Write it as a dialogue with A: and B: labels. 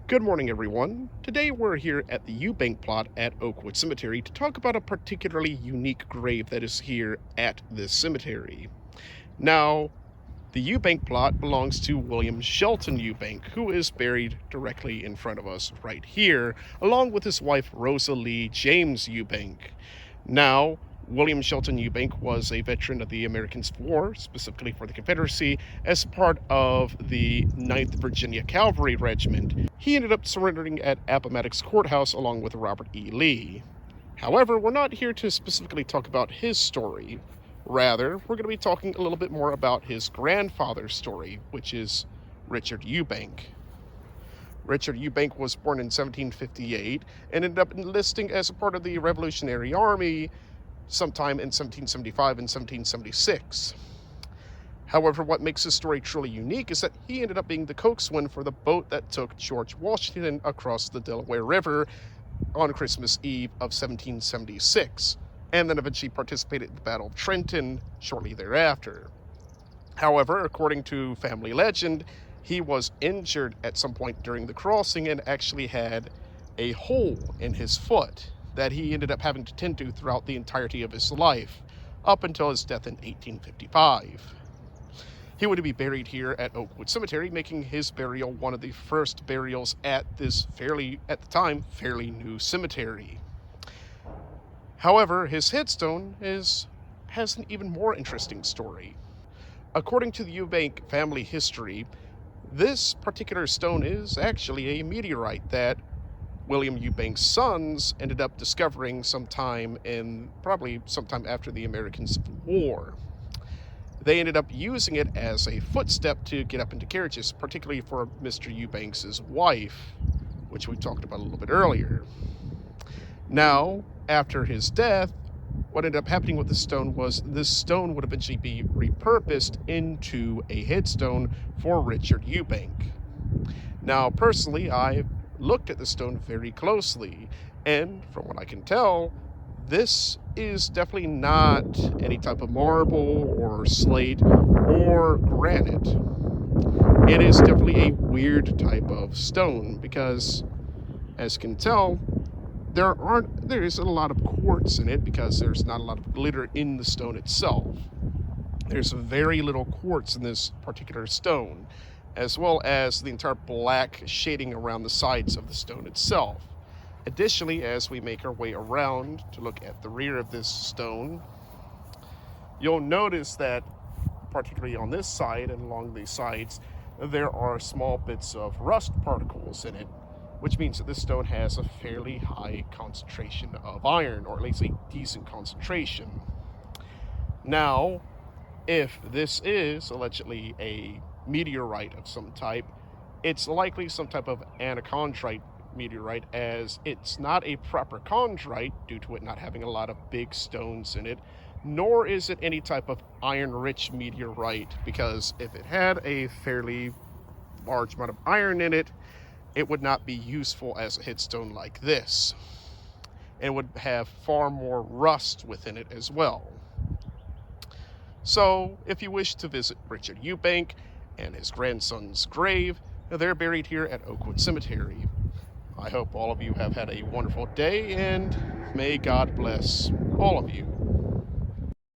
A: Good morning, everyone. Today we're here at the Eubank plot at Oakwood Cemetery to talk about a particularly unique grave that is here at this cemetery. Now, the Eubank plot belongs to William Shelton Eubank, who is buried directly in front of us right here, along with his wife Rosa Lee James Eubank. Now, William Shelton Eubank was a veteran of the American Civil War, specifically for the Confederacy, as part of the 9th Virginia Cavalry Regiment. He ended up surrendering at Appomattox Courthouse along with Robert E. Lee. However, we're not here to specifically talk about his story. Rather, we're going to be talking a little bit more about his grandfather's story, which is Richard Eubank. Richard Eubank was born in 1758 and ended up enlisting as a part of the Revolutionary Army sometime in 1775 and 1776. However, what makes his story truly unique is that he ended up being the coxswain for the boat that took George Washington across the Delaware River on Christmas Eve of 1776, and then eventually participated in the Battle of Trenton shortly thereafter. However, according to family legend, he was injured at some point during the crossing and actually had a hole in his foot that he ended up having to tend to throughout the entirety of his life, up until his death in 1855. He would be buried here at Oakwood Cemetery, making his burial one of the first burials at this at the time, fairly new cemetery. However, his headstone has an even more interesting story. According to the Eubank family history, this particular stone is actually a meteorite that William Eubank's sons ended up discovering probably sometime after the American Civil War. They ended up using it as a footstep to get up into carriages, particularly for Mr. Eubanks' wife, which we talked about a little bit earlier. Now, after his death, what ended up happening with the stone was this stone would eventually be repurposed into a headstone for Richard Eubank. Now, personally, I've looked at the stone very closely, and from what I can tell, this is definitely not any type of marble or slate or granite. It is definitely a weird type of stone because, as you can tell, there isn't a lot of quartz in it because there's not a lot of glitter in the stone itself. There's very little quartz in this particular stone, as well as the entire black shading around the sides of the stone itself. Additionally, as we make our way around to look at the rear of this stone, you'll notice that, particularly on this side and along the sides, there are small bits of rust particles in it, which means that this stone has a fairly high concentration of iron, or at least a decent concentration. Now, if this is allegedly a meteorite of some type, it's likely some type of anachondrite meteorite, as it's not a proper chondrite due to it not having a lot of big stones in it, nor is it any type of iron-rich meteorite, because if it had a fairly large amount of iron in it, it would not be useful as a headstone like this. It would have far more rust within it as well. So, if you wish to visit Richard Eubank and his grandson's grave, they're buried here at Oakwood Cemetery. I hope all of you have had a wonderful day, and may God bless all of you.